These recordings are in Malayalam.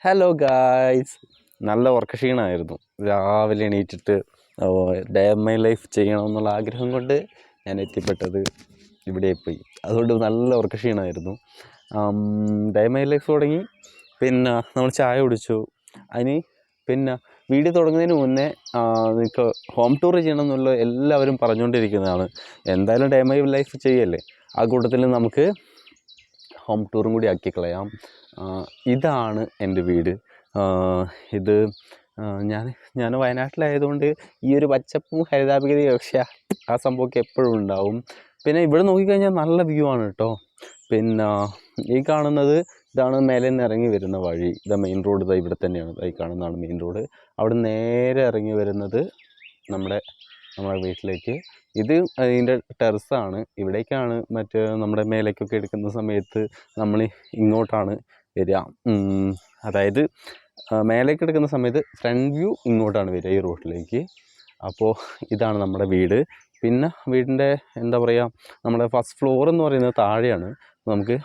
ഹലോ ഗായ്സ്, നല്ല ഉറക്കക്ഷീണമായിരുന്നു. രാവിലെ എണീറ്റിട്ട് ഡേ മൈ ലൈഫ് ചെയ്യണമെന്നുള്ള ആഗ്രഹം കൊണ്ട് ഞാൻ എത്തിപ്പെട്ടത് ഇവിടെ പോയി. അതുകൊണ്ട് നല്ല ഉറക്കക്ഷീണമായിരുന്നു. ഡേ മൈ ലൈഫ് തുടങ്ങി, പിന്നെ നമ്മൾ ചായ കുടിച്ചു. അതിന് പിന്നെ വീഡിയോ തുടങ്ങുന്നതിന് മുന്നേ നിങ്ങൾക്ക് ഹോം ടൂർ ചെയ്യണം എന്നുള്ള എല്ലാവരും പറഞ്ഞുകൊണ്ടിരിക്കുന്നതാണ്. എന്തായാലും ഡേ മൈ ലൈഫ് ചെയ്യല്ലേ, ആ കൂട്ടത്തിൽ നമുക്ക് ഹോം ടൂറും കൂടി ആക്കിക്കളയാം. ഇതാണ് എൻ്റെ വീട്. ഇത് ഞാൻ വയനാട്ടിലായതുകൊണ്ട് ഈ ഒരു പച്ചപ്പും ഹരിതാഭികതയും പക്ഷേ ആ സംഭവമൊക്കെ എപ്പോഴും ഉണ്ടാവും. പിന്നെ ഇവിടെ നോക്കിക്കഴിഞ്ഞാൽ നല്ല വ്യൂ ആണ് കേട്ടോ. പിന്നെ ഈ കാണുന്നത് ഇതാണ് മേലെ നിന്ന് ഇറങ്ങി വരുന്ന വഴി. ഇതാ മെയിൻ റോഡ്, ഇതാ ഇവിടെ തന്നെയാണ്. ഈ കാണുന്നതാണ് മെയിൻ റോഡ്. അവിടെ നേരെ ഇറങ്ങി വരുന്നത് നമ്മുടെ വീട്ടിലേക്ക്. ഇത് അതിൻ്റെ ടെറസാണ്. ഇവിടേക്കാണ് നമ്മുടെ മേലേക്കൊക്കെ എടുക്കുന്ന സമയത്ത് നമ്മൾ ഇങ്ങോട്ടാണ് വരിക. അതായത് മേലേക്ക് എടുക്കുന്ന സമയത്ത് ഫ്രണ്ട് വ്യൂ ഇങ്ങോട്ടാണ് വരിക, ഈ റോഡിലേക്ക്. അപ്പോൾ ഇതാണ് നമ്മുടെ വീട്. പിന്നെ വീടിൻ്റെ എന്താ പറയുക, നമ്മുടെ ഫസ്റ്റ് ഫ്ലോർ എന്ന് പറയുന്നത് താഴെയാണ്. നമുക്ക്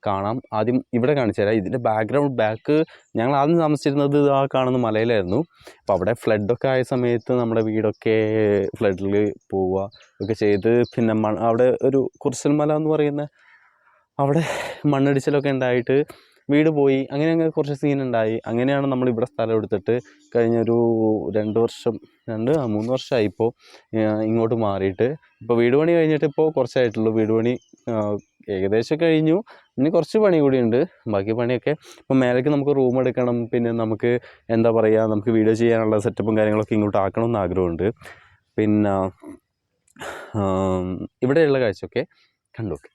കാണാം. ആദ്യം ഇവിടെ കാണിച്ചു തരാം. ഇതിൻ്റെ ബാക്ക് ഞങ്ങൾ ആദ്യം താമസിച്ചിരുന്നത് ആ കാണുന്ന മലയിലായിരുന്നു. അപ്പോൾ അവിടെ ഫ്ലഡൊക്കെ ആയ സമയത്ത് നമ്മുടെ വീടൊക്കെ ഫ്ലഡിൽ പോവുക ഒക്കെ ചെയ്ത്, പിന്നെ അവിടെ ഒരു കുരിശൽ മല എന്ന് പറയുന്ന അവിടെ മണ്ണിടിച്ചിലൊക്കെ ഉണ്ടായിട്ട് വീട് പോയി. അങ്ങനെ കുറച്ച് സീനുണ്ടായി. അങ്ങനെയാണ് നമ്മളിവിടെ സ്ഥലം എടുത്തിട്ട് കഴിഞ്ഞൊരു 3 വർഷമായി ഇപ്പോൾ ഇങ്ങോട്ട് മാറിയിട്ട്. ഇപ്പോൾ വീട് പണി കഴിഞ്ഞിട്ട് ഇപ്പോൾ കുറച്ചായിട്ടുള്ളൂ. വീട് പണി ഏകദേശം കഴിഞ്ഞു. ഇനി കുറച്ച് പണി കൂടിയുണ്ട്. ബാക്കി പണിയൊക്കെ ഇപ്പോൾ മേലേക്ക് നമുക്ക് റൂം എടുക്കണം. പിന്നെ നമുക്ക് എന്താ പറയുക, നമുക്ക് വീഡിയോ ചെയ്യാനുള്ള സെറ്റപ്പും കാര്യങ്ങളൊക്കെ ഇങ്ങോട്ട് ആക്കണമെന്ന് ആഗ്രഹമുണ്ട്. പിന്നെ ഇവിടെയുള്ള കാഴ്ചയൊക്കെ കണ്ടോക്കെ.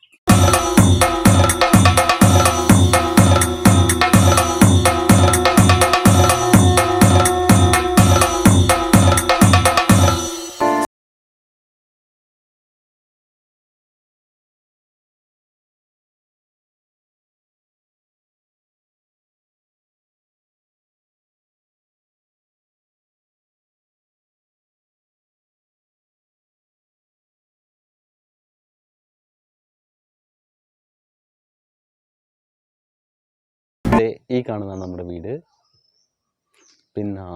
ഈ കാണുന്നതാണ് നമ്മുടെ വീട്. പിന്നെ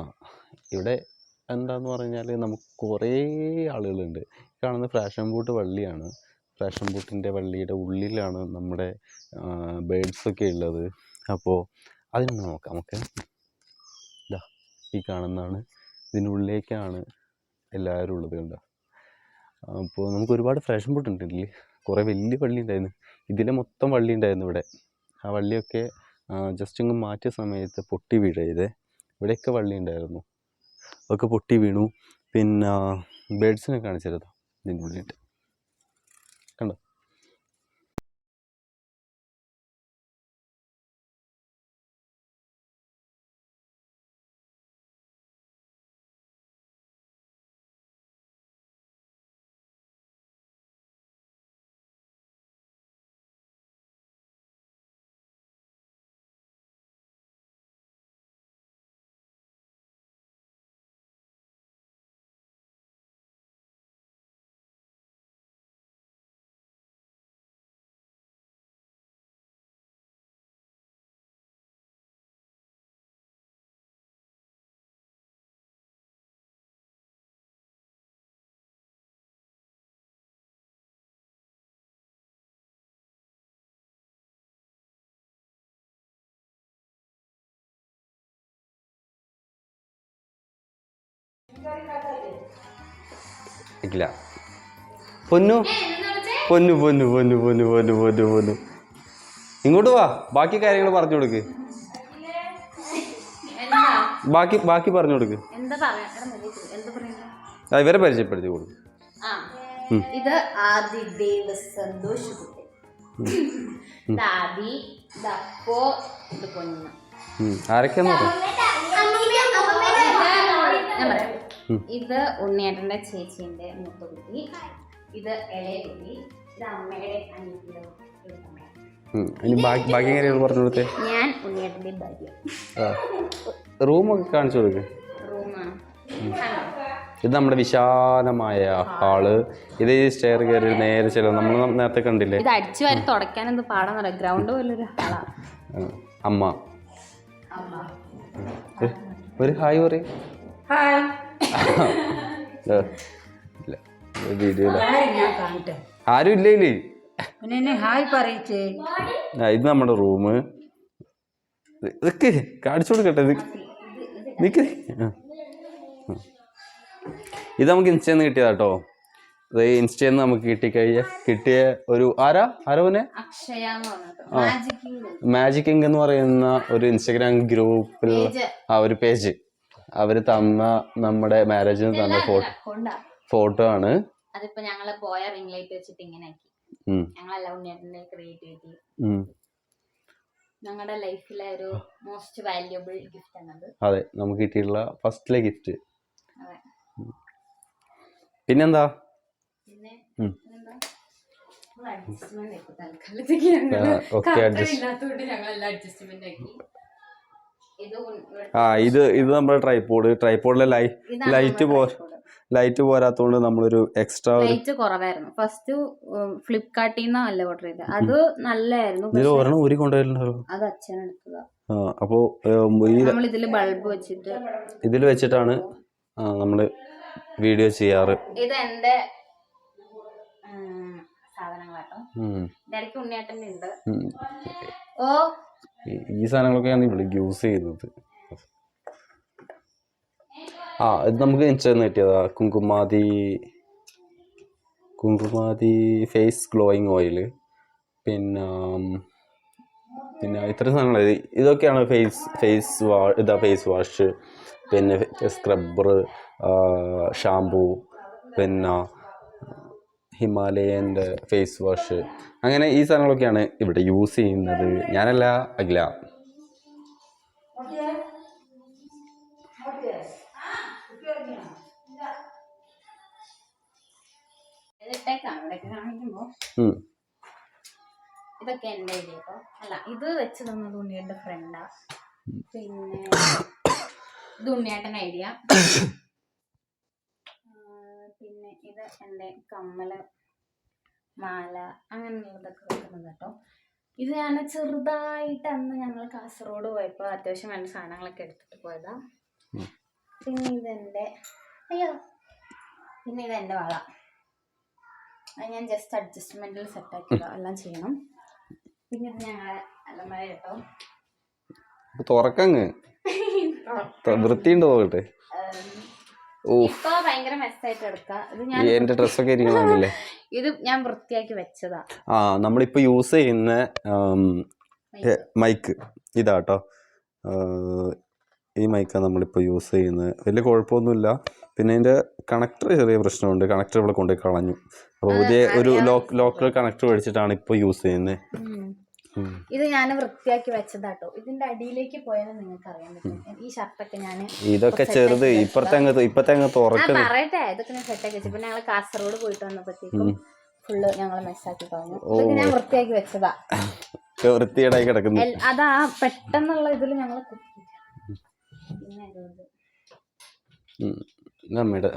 ഇവിടെ എന്താന്ന് പറഞ്ഞാൽ നമുക്ക് കുറേ ആളുകളുണ്ട്. കാണുന്ന ഫാഷൻ ബൂട്ട് വള്ളിയാണ്. ഫാഷൻ ബൂട്ടിൻ്റെ വള്ളിയുടെ ഉള്ളിലാണ് നമ്മുടെ ബേഡ്സൊക്കെ ഉള്ളത്. അപ്പോൾ അതിനൊന്ന് നോക്കാം നമുക്ക്. ഇതാ ഈ കാണുന്നതാണ്. ഇതിനുള്ളിലേക്കാണ് എല്ലാവരും ഉള്ളത്. കണ്ടോ? അപ്പോൾ നമുക്ക് ഒരുപാട് ഫാഷൻ ബൂട്ട് ഉണ്ട് ഇതിൽ. കുറേ വലിയ വള്ളി ഉണ്ടായിരുന്നു. ഇതിലെ മൊത്തം വള്ളി ഉണ്ടായിരുന്നു ഇവിടെ. ആ വള്ളിയൊക്കെ ജസ്റ്റ് ഇങ്ങ് മാറ്റിയ സമയത്ത് പൊട്ടി വീഴരുത്. ഇവിടെയൊക്കെ വള്ളി ഉണ്ടായിരുന്നു, അതൊക്കെ പൊട്ടി വീണു. പിന്നെ ബേഡ്സിനെ കാണിച്ചിരുന്നു ഇതിൻ്റെ ഉള്ളിലിട്ട്. കണ്ടോ? ഇല്ല, പൊന്നു പൊന്നു പൊന്നു പൊന്നു പൊന്നു പൊന്നു പൊന്നു പൊന്നു ഇങ്ങോട്ട് വാ. ബാക്കി കാര്യങ്ങൾ പറഞ്ഞു കൊടുക്ക്. ബാക്കി പറഞ്ഞു കൊടുക്ക്. ഇവരെ പരിചയപ്പെടുത്തി കൊടുക്കും. ഇത് ആദിദേവ് സന്തോഷ് കുട്ടി, ദാദി ദപ്പോ, ഇത് പൊന്നു. ആരൊക്കെയാന്ന് പറയാം. ഞാൻ പറയാം. ഇത് ഉണ്ണിയേട്ടൻ്റെ ചേച്ചീൻ്റെ മൂത്ത കുട്ടി, ഇത് ഇളയ കുട്ടി, ഇത് അമ്മയുടെ അനിയത്തിയുടെ ബാക്കി കാര്യങ്ങൾ പറഞ്ഞു കൊടുത്തേ. ഞാൻ ഉണ്ണിയേട്ടൻ്റെ ഭാര്യ. റൂമൊക്കെ കാണിച്ചു കൊടുക്ക്. റൂമാണ് ഇത് നമ്മുടെ വിശാലമായ ഹാള്. ഇത് ഈ സ്റ്റെയർ കയറി നേരെ ചെല്ലും. നമ്മൾ നേരത്തെ കണ്ടില്ലേ, ഇത് അടിച്ചു വാരി തുടയ്ക്കാൻ എന്ത് പാടാന്ന് പറയാം. ഗ്രൗണ്ട് പോലൊരു ഹാളാണ്. അമ്മ ഒരു ഹായ് പറയും. വീഡിയോ ആരും ഇല്ലേ? ഇത് നമ്മുടെ റൂം. ഇതൊക്കെ കാണിച്ചു കൊടുക്കട്ടെ. നിക്ക്. ഇത് നമുക്ക് ഇൻസ്റ്റന്ന് കിട്ടിയതാട്ടോ. ഇത് ഇൻസ്റ്റന്ന് നമുക്ക് കിട്ടിയ ഒരു ആരോനെ മാജിക് ഇങ്ക് എന്ന് പറയുന്ന ഒരു ഇൻസ്റ്റഗ്രാം ഗ്രൂപ്പിൽ ഒരു പേജ് അവര് തന്ന നമ്മുടെ മാരേജിന് തന്ന ഫോട്ടോ ആണ്. അതിപ്പോ ഞങ്ങള് പോയ റിംഗ് ലൈറ്റ് വെച്ചിട്ട് ഇങ്ങനെ ആക്കി. ഞങ്ങളെല്ലാം ഉണ്ണിയേട്ടന്റെ ക്രിയേറ്റിവിറ്റി ഞങ്ങളുടെ ലൈഫിലെ ഒരു മോസ്റ്റ് വാല്യുബിൾ ഗിഫ്റ്റ് ആണത്. അതെ, നമുക്ക് കിട്ടിയിട്ടുള്ള ഫസ്റ്റിലെ ഗിഫ്റ്റ്. പിന്നെന്താ ഇത് നമ്മുടെ ട്രൈപോഡിലെ ലൈറ്റ് പോരാത്തോണ്ട് നമ്മളൊരു എക്സ്ട്രാ ലൈറ്റ് കുറവായിരുന്നു. ഫസ്റ്റ് ഫ്ലിപ്കാർട്ടിൽ നിന്നാ അല്ല ഓർഡർ ചെയ്തത്. അത് നല്ലായിരുന്നു. അത് അച്ഛനെടുത്തതാ. അപ്പോ നമ്മൾ ഇതില് ബൾബ് വെച്ചിട്ട് ഇതിൽ വെച്ചിട്ടാണ് നമ്മള് വീഡിയോ ചെയ്യാറ്. ഇത് എന്റെ സാധനങ്ങളാട്ടോ. ഇടയ്ക്ക് ഉണ്ണിയേട്ടൻ്റെ ഉണ്ട്. ഈ സാധനങ്ങളൊക്കെയാണ് ഇവിടെ യൂസ് ചെയ്യുന്നത്. ഇത് നമുക്ക് ഇൻസ്റ്റന്ന് കിട്ടിയതാ. Kumkumadi face glowing oil. പിന്നെ ഇത്രയും സാധനങ്ങൾ. ഇതൊക്കെയാണ് ഫേസ് വാഷ്, പിന്നെ സ്ക്രബ്ബർ, ഷാംപൂ, പിന്നെ ഹിമാലയൻ്റെ ഫേസ് വാഷ്. അങ്ങനെ ഈ സാധനങ്ങളൊക്കെയാണ് ഇവിടെ യൂസ് ചെയ്യുന്നത്. ഞാനല്ല, അഖില. ഇതൊക്കെ എന്റെ ഐഡിയ കേട്ടോ. അല്ല, ഇത് വെച്ച് തന്നത് ഉണ്ണിയേട്ടൻ്റെ ഫ്രണ്ടാ. പിന്നെ ഇത് ഉണ്ണിയേട്ടൻ ഐഡിയ. പിന്നെ ഇത് എൻ്റെ കമ്മല്, മാല, അങ്ങനെയുള്ളതൊക്കെ വെക്കുന്നത് കേട്ടോ. ഇത് ഞാൻ ചെറുതായിട്ട് അന്ന് ഞങ്ങൾ കാസർഗോഡ് പോയപ്പോൾ അത്യാവശ്യം വേണ്ട സാധനങ്ങളൊക്കെ എടുത്തിട്ട് പോയതാ. പിന്നെ ഇതെൻ്റെ വള. അത് ഞാൻ ജസ്റ്റ് അഡ്ജസ്റ്റ്മെന്റിൽ സെറ്റാക്കിയതാ. എല്ലാം ചെയ്യണം. പിന്നെ ഇത് ഞങ്ങളെ അലമാര കേട്ടോ. തുറക്കങ്ങ് വൃത്തിയുണ്ടോ നോക്കട്ടെ. ഇപ്പൊ ഭയങ്കര മെസ്സായിട്ട് എടുക്കാം. എന്റെ ഡ്രസ്സൊക്കെ ഇരിക്കണല്ലേ. ഇത് ഞാൻ വൃത്തിയാക്കി വെച്ചതാ. നമ്മളിപ്പോ യൂസ് ചെയ്യുന്ന മൈക്ക് ഇതാട്ടോ. ഈ മൈക്കാണ് നമ്മളിപ്പോൾ യൂസ് ചെയ്യുന്നത്. വലിയ കുഴപ്പമൊന്നുമില്ല. പിന്നെ ഇതിൻ്റെ കണക്ടർ ചെറിയ പ്രശ്നമുണ്ട്. കണക്ടർ ഇവിടെ കൊണ്ടുപോയി കളഞ്ഞു. അപ്പോൾ പുതിയ ഒരു ലോക്കൽ കണക്ടർ മേടിച്ചിട്ടാണ് ഇപ്പോൾ യൂസ് ചെയ്യുന്നത്. ഇത് ഞാൻ വൃത്തിയാക്കി വെച്ചതാട്ടോ. ഇതിന്റെ അടിയിലേക്ക് പോയാൽ നിങ്ങൾക്ക് അറിയാൻ പറ്റും. ഈ ഷർട്ടൊക്കെ ഞാൻ ഇതൊക്കെ ചെറുത് ഇപ്പത്തെ അങ്ങ് തുറക്കുന്നത് പറയട്ടെ. ഇതൊക്കെ ഞാൻ സെറ്റാക്കി വെച്ചു. പിന്നെ ഞങ്ങൾ കാസർഗോഡ് പോയിട്ട് വന്നപ്പോഴത്തേക്കും ഫുള്ള് ഞങ്ങൾ മെസ്സാക്കി കളഞ്ഞു. ഇതൊക്കെ ഞാൻ വൃത്തിയാക്കി വെച്ചതാ. വൃത്തിയേടായി കിടക്കുന്നു. അതാ പെട്ടെന്നുള്ള ഇതിൽ ഞങ്ങൾ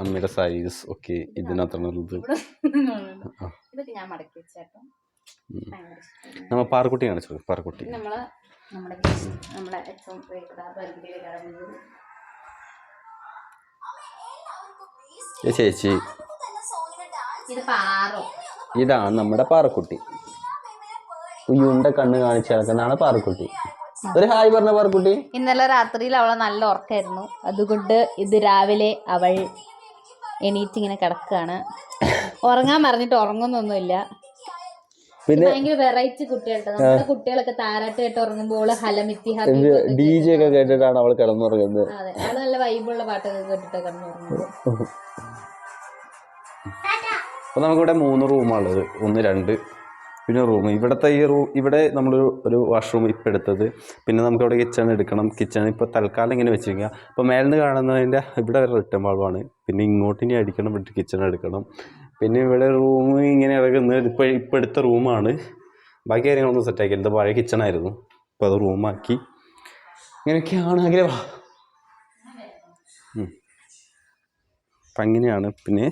അമ്മയുടെ സൈസ് ഒക്കെ ഇതിനകത്തുള്ളത്. ഇതൊക്കെ ഞാൻ മടക്കി വെച്ചേട്ടോ. നമ്മ പാറക്കുട്ടി കാണിച്ചു. പാറക്കുട്ടി നമ്മുടെ ഏറ്റവും ചേച്ചി, ഇതാണ് നമ്മുടെ പാറക്കുട്ടി. ഉയ്യുണ്ട കണ്ണ് കാണിച്ചു കിടക്കുന്നതാണ് പാറക്കുട്ടി. ഒരു ഹായ് പറഞ്ഞ പാറക്കുട്ടി. ഇന്നലെ രാത്രിയിൽ അവളെ നല്ല ഉറക്കായിരുന്നു. അതുകൊണ്ട് ഇത് രാവിലെ അവൾ എണീറ്റ് ഇങ്ങനെ കിടക്കുകയാണ്. ഉറങ്ങാൻ പറഞ്ഞിട്ട് ഉറങ്ങുന്നൊന്നുമില്ല. പിന്നെ ഭയങ്കര വെറൈറ്റി കുട്ടികളുണ്ട്. നമ്മുടെ കുട്ടികളൊക്കെ താരാട്ട് കേട്ട് ഉറങ്ങുമ്പോൾ ഹലമിത്തി DJ ഒക്കെ കേട്ടിട്ടാണ് അവൾ കിടന്നുറങ്ങുന്നത്. അതെ, അവള് നല്ല വൈബുള്ള പാട്ടൊക്കെ കേട്ടിട്ട് കിടന്നുറങ്ങുന്നത്. അപ്പൊ നമുക്കിവിടെ 3 റൂമാണുള്ളത്. 1, 2 പിന്നെ റൂം. ഇവിടുത്തെ ഇവിടെ നമ്മളൊരു വാഷ്റൂം ഇപ്പം എടുത്തത്. പിന്നെ നമുക്ക് അവിടെ കിച്ചൺ എടുക്കണം. കിച്ചൺ ഇപ്പോൾ തൽക്കാലം ഇങ്ങനെ വെച്ചിരിക്കുക. അപ്പോൾ മേലിന്ന് കാണുന്നതിൻ്റെ ഇവിടെ ഒരു റിട്ടേൺ വാൾവാണ്. പിന്നെ ഇങ്ങോട്ടിനി അടിക്കണം. ഇവിടെ കിച്ചൺ എടുക്കണം. പിന്നെ ഇവിടെ റൂം ഇങ്ങനെ കിടക്കുന്നത് ഇപ്പം എടുത്ത റൂമാണ്. ബാക്കി കാര്യങ്ങളൊന്നും സെറ്റാക്കി. ഇത് പഴയ കിച്ചണായിരുന്നു. ഇപ്പോൾ അത് റൂമാക്കി. ഇങ്ങനെയൊക്കെയാണെങ്കിൽ അപ്പം അങ്ങനെയാണ്. പിന്നെ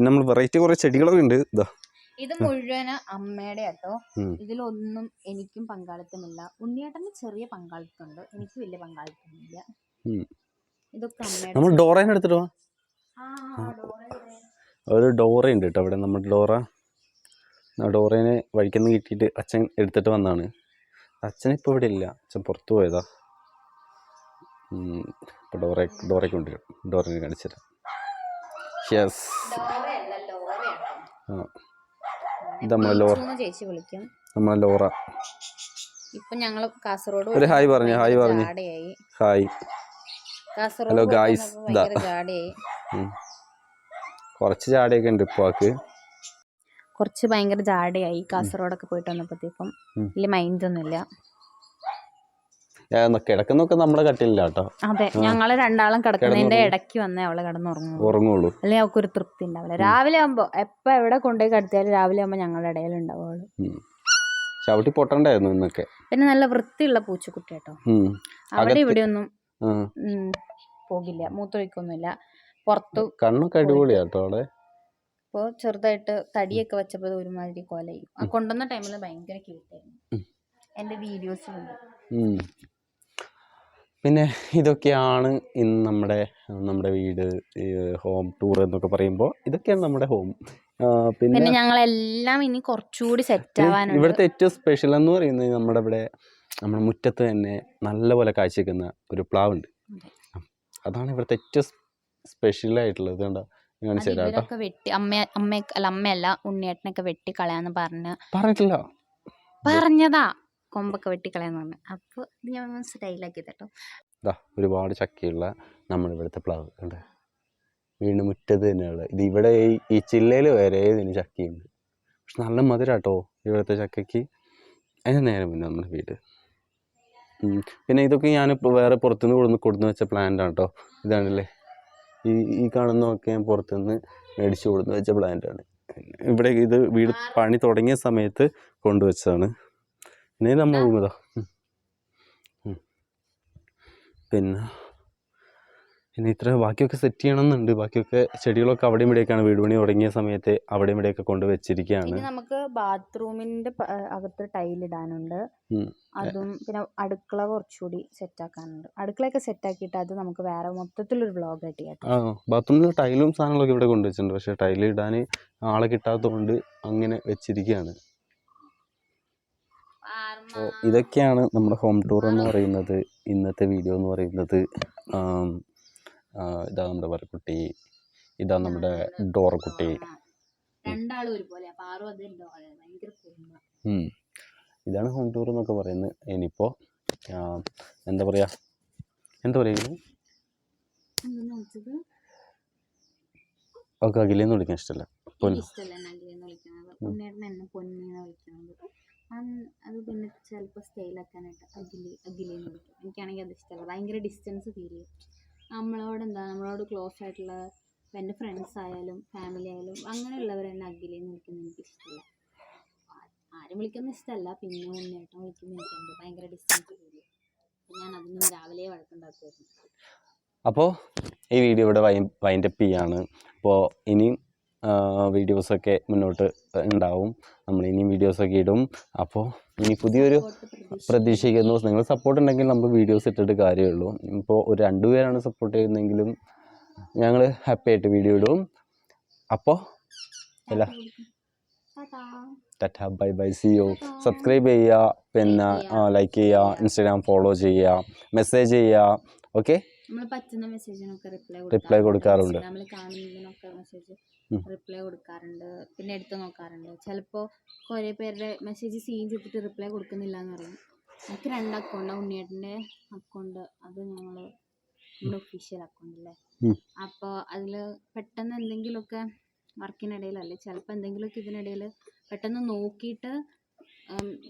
നമ്മൾ വെറൈറ്റി കുറേ ചെടികളൊക്കെ ഉണ്ട്. ഇതാ ഇത് മുഴുവന് അമ്മയുടെ കേട്ടോ. ഇതിലൊന്നും എനിക്കും പങ്കാളിത്തമില്ല. ഉണ്ണിയേട്ടന് ചെറിയ പങ്കാളിത്തമുണ്ട്, എനിക്ക് വലിയ പങ്കാളിത്തമില്ല. ഇതൊക്കെ അമ്മയുടെ. നമ്മൾ ഡോറേനെ എടുത്തിട്ട് പോവാം. ഒരു ഡോറയുണ്ട് കേട്ടോ അവിടെ. നമ്മുടെ ഡോറേനെ വഴിക്കൊന്ന് കിട്ടിയിട്ട് അച്ഛൻ എടുത്തിട്ട് വന്നാണ്. അച്ഛനിപ്പോൾ ഇവിടെ ഇല്ല, അച്ഛൻ പുറത്തു പോയതാ. ഇപ്പോൾ ഡോറയ്ക്ക് ഉണ്ട്, ഡോറേനെ കാണിച്ചുതരാം. യെസ്, ഇത് നമ്മളെ ലോറ. ചേച്ചി വിളിക്കും നമ്മളെ ലോറ. ഇപ്പൊ ഞങ്ങള് കാസർഗോഡ് ഒരു ഹായ് പറഞ്ഞു. ഹായ്. Hi, hello guys. കുറച്ച് ജാടയൊക്കെ ഉണ്ട് ഇപ്പൊക്ക്. കുറച്ച് ഭയങ്കര ജാടയായി കാസർഗോഡൊക്കെ പോയിട്ട് വന്നപ്പോഴത്തേക്കും. വലിയ മൈൻഡ് ഒന്നുമില്ല. കിടക്കുന്നൊക്കെ നമ്മുടെ കട്ടിലില്ല കേട്ടോ. അതെ, ഞങ്ങള് രണ്ടാളും കിടക്കുന്നതിന്റെ ഇടയ്ക്ക് വന്നേ അവള് കിടന്നുറങ്ങുള്ളൂ. അല്ലെങ്കിൽ അവൾക്ക് ഒരു തൃപ്തി ഉണ്ടാവില്ല. രാവിലെ ആകുമ്പോ എപ്പ എവിടെ കൊണ്ടുപോയി കിടത്തിയാലും രാവിലെ ആകുമ്പോ ഞങ്ങളുടെ ഇടയിൽ ഉണ്ടാവുള്ളൂ. ചവിട്ടി പൊട്ടണ്ടായിരുന്നു ഇന്നൊക്കെ. പിന്നെ നല്ല വൃത്തിയുള്ള പൂച്ചക്കുട്ടി കേട്ടോ. അവിടെ ഇവിടെ ഒന്നും പോകില്ല, മൂത്രമൊഴിക്കൊന്നുമില്ല. പുറത്തു കണ്ണൊക്കെ അടിപൊളിയാട്ടോ അവിടെ. ഇപ്പൊ ചെറുതായിട്ട് തടിയൊക്കെ വെച്ചപ്പോ ഒരുമാതിരി കൊലയും. ആ കൊണ്ടുവന്ന ടൈമില് ഭയങ്കര ക്യൂട്ടായിരുന്നു. എന്റെ വീഡിയോസിലുണ്ട്. പിന്നെ ഇതൊക്കെയാണ് ഇന്ന് നമ്മുടെ വീട്, ഹോം ടൂർ എന്നൊക്കെ പറയുമ്പോൾ ഇതൊക്കെയാണ് നമ്മുടെ ഹോം. പിന്നെ ഞങ്ങളെല്ലാം ഇനി കുറച്ചുകൂടി സെറ്റ് ആവാനുണ്ട്. ഇവിടുത്തെ ഏറ്റവും സ്പെഷ്യൽ എന്ന് പറയുന്നത് നമ്മുടെ മുറ്റത്ത് തന്നെ നല്ലപോലെ കാഴ്ചവെക്കുന്ന ഒരു പ്ലാവുണ്ട്. അതാണ് ഇവിടുത്തെ ഏറ്റവും സ്പെഷ്യൽ ആയിട്ടുള്ളത്. കണ്ടോ, കാണിച്ചു തരാം കേട്ടോ. വെട്ടി അമ്മയല്ല ഉണ്ണിയേട്ടനൊക്കെ വെട്ടി കളയാന്ന് പറഞ്ഞതാ. കൊമ്പൊക്കെ വെട്ടിക്കളയാന്ന് പറഞ്ഞു. അപ്പോൾ ഇത് ഞാൻ സ്റ്റൈലാക്കി കേട്ടോ. ഒരുപാട് ചക്കയുള്ള നമ്മളിവിടുത്തെ പ്ലാവ് കണ്ടേ, വീണ്ടും മുറ്റത്ത് തന്നെയുള്ള ഇത്. ഇവിടെ ഈ ചില്ലയിൽ വരെ ഇതിന് ചക്കയുണ്ട്. പക്ഷെ നല്ല മധുരാട്ടോ ഇവിടുത്തെ ചക്കയ്ക്ക്. അതിന് നേരെ മുന്നേ നമ്മുടെ വീട്. പിന്നെ ഇതൊക്കെ ഞാനിപ്പോൾ വേറെ പുറത്തുനിന്ന് കൊടുന്ന് വെച്ച പ്ലാന്റ് ആണ് കേട്ടോ. ഇതാണല്ലേ ഈ കാണുന്നതൊക്കെ ഞാൻ പുറത്തുനിന്ന് മേടിച്ച് കൊടുന്ന് വെച്ച പ്ലാന്റാണ്. ഇവിടെ ഇത് വീട് പണി തുടങ്ങിയ സമയത്ത് കൊണ്ടുവച്ചതാണ്. പിന്നെ നമ്മൾ റൂമിതാ. പിന്നെ ഇത്ര ബാക്കിയൊക്കെ സെറ്റ് ചെയ്യണമെന്നുണ്ട്. ബാക്കിയൊക്കെ ചെടികളൊക്കെ അവിടെയും ഇവിടെയൊക്കെയാണ് വീട് പണി തുടങ്ങിയ സമയത്ത് അവിടെയും ഇവിടെയൊക്കെ കൊണ്ട് വെച്ചിരിക്കുകയാണ്. നമുക്ക് ബാത്റൂമിന്റെ അകത്ത് ടൈലിടാനുണ്ട്. അതും പിന്നെ അടുക്കള കുറച്ചുകൂടി സെറ്റ് ആക്കാനുണ്ട്. അടുക്കളയൊക്കെ സെറ്റ് ആക്കിയിട്ട് അത് നമുക്ക് വേറെ മൊത്തത്തിലൊരു വ്ളോഗ് ആയിട്ട് ചെയ്യാം. ബാത്റൂമിൽ ടൈലും സാധനങ്ങളൊക്കെ ഇവിടെ കൊണ്ടുവച്ചിട്ടുണ്ട്. പക്ഷേ ടൈലിടാൻ ആളെ കിട്ടാത്തതുകൊണ്ട് അങ്ങനെ വെച്ചിരിക്കുകയാണ്. അപ്പോൾ ഇതൊക്കെയാണ് നമ്മുടെ ഹോം ടൂർ എന്ന് പറയുന്നത്. ഇന്നത്തെ വീഡിയോ എന്ന് പറയുന്നത്. ഇതാ നമ്മുടെ വരക്കുട്ടി, ഇതാ നമ്മുടെ ഡോറക്കുട്ടി. ഇതാണ് ഹോം ടൂർ എന്നൊക്കെ പറയുന്നത്. ഇനിയിപ്പോൾ എന്താ പറയുക ഒക്കെ അഖിലെന്ന് വിളിക്കാൻ ഇഷ്ടമല്ല. അത് പിന്നെ ചിലപ്പോൾ സ്റ്റൈലാക്കാനായിട്ട് അഖിലെന്ന് വിളിക്കും. എനിക്കാണെങ്കിൽ അത് ഇഷ്ടമല്ല. ഭയങ്കര ഡിസ്റ്റൻസ് ഫീൽ ചെയ്യും. നമ്മളോട് ക്ലോസ് ആയിട്ടുള്ള എൻ്റെ ഫ്രണ്ട്സ് ആയാലും ഫാമിലി ആയാലും അങ്ങനെയുള്ളവരെന്നെ അഖിലെന്ന് വിളിക്കുന്നത് എനിക്ക് ഇഷ്ടമല്ല. ആരും വിളിക്കുന്നത് ഇഷ്ടമല്ല. പിന്നെ ഉണ്ണിയേട്ടൻ വിളിക്കുന്നത് എനിക്കെന്തോ ഭയങ്കര ഡിസ്റ്റൻസ് ഫീൽ ചെയ്യും. ഞാൻ അതിന് രാവിലെ വഴക്കുണ്ടാക്കുമായിരുന്നു. അപ്പോൾ ഈ വീഡിയോ ഇവിടെ വൈൻഡപ്പ് ചെയ്യാണ്. അപ്പോൾ ഇനിയും വീഡിയോസൊക്കെ മുന്നോട്ട് ഉണ്ടാവും. നമ്മൾ ഇനിയും വീഡിയോസൊക്കെ ഇടും. അപ്പോൾ ഇനി പുതിയൊരു പ്രതീക്ഷിക്കുന്നു. നിങ്ങൾ സപ്പോർട്ട് ഉണ്ടെങ്കിൽ നമ്മൾ വീഡിയോസ് ഇട്ടിട്ട് കാര്യമുള്ളൂ. ഇപ്പോൾ ഒരു 2 പേരാണ് സപ്പോർട്ട് ചെയ്യുന്നതെങ്കിലും ഞങ്ങൾ ഹാപ്പി ആയിട്ട് വീഡിയോ ഇടും. അപ്പോൾ tata, bye bye, see you. Subscribe ചെയ്യുക, പിന്നെ ലൈക്ക് ചെയ്യുക, ഇൻസ്റ്റാഗ്രാം ഫോളോ ചെയ്യുക, മെസ്സേജ് ചെയ്യുക. ഓക്കെ, റിപ്ലൈ കൊടുക്കാറുണ്ട്. റിപ്ലൈ കൊടുക്കാറുണ്ട്, പിന്നെ എടുത്ത് നോക്കാറുണ്ട്. ചിലപ്പോൾ കുറേ പേരുടെ മെസ്സേജ് സീൻ ചെയ്തിട്ട് റിപ്ലൈ കൊടുക്കുന്നില്ല എന്ന് പറയും. എനിക്ക് 2 അക്കൗണ്ടാണ്. ഉണ്ണിയേട്ടൻ്റെ അക്കൗണ്ട്, അത് നമ്മുടെ ഒഫീഷ്യൽ അക്കൗണ്ട് അല്ലേ. അപ്പോൾ അതിൽ പെട്ടെന്ന് എന്തെങ്കിലുമൊക്കെ വർക്കിനിടയിലല്ലേ, ചിലപ്പോൾ എന്തെങ്കിലുമൊക്കെ ഇതിനിടയിൽ പെട്ടെന്ന് നോക്കിയിട്ട്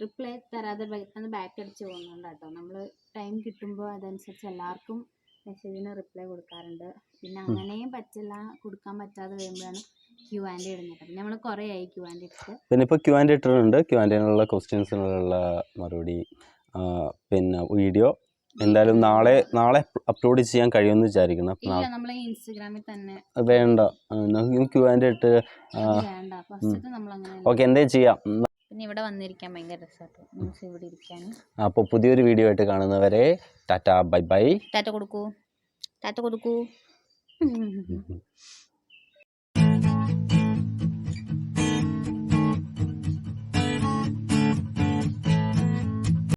റിപ്ലൈ തരാതെ പെട്ടെന്ന് ബാക്ക് അടിച്ച് പോകുന്നുണ്ട് കേട്ടോ. നമ്മൾ ടൈം കിട്ടുമ്പോൾ അതനുസരിച്ച് എല്ലാവർക്കും മെസ്സേജിന് റിപ്ലൈ കൊടുക്കാറുണ്ട്. പിന്നെ അങ്ങനെയും പറ്റില്ല, കൊടുക്കാൻ പറ്റാതെ വരുമ്പോഴാണ് Q&A ഇടുന്നത്. പിന്നെ നമ്മൾ കുറേ ആയി Q&A ഇട്ടിട്ട്. പിന്നെ ഇപ്പോൾ Q&A ഇട്ടിട്ടുണ്ട്. Q&Aനുള്ള ക്വസ്റ്റ്യൻസിനുള്ള മറുപടി, പിന്നെ വീഡിയോ എന്തായാലും നാളെ അപ്ലോഡ് ചെയ്യാൻ കഴിയുമെന്ന് വിചാരിക്കണം. ഇല്ല, നമ്മളെ ഇൻസ്റ്റാഗ്രാമിൽ തന്നെ വേണ്ട, നമുക്ക് വേണ്ടി ഇട്ട് വേണ്ട, ഫസ്റ്റത്തെ നമ്മൾ അങ്ങനെ. ഓക്കെ, എന്തേലും ചെയ്യാം. പിന്നെ ഇവിടെ വന്നിരിക്കാൻ ഭയങ്കര രസമാട്ടോ, മീൻസ് ഇവിടെ ഇരിക്കാൻ. അപ്പോൾ പുതിയൊരു വീഡിയോ ആയിട്ട് കാണുന്നവരെ ടാറ്റ ബൈ ബൈ. ടാറ്റ കൊടുക്കൂ.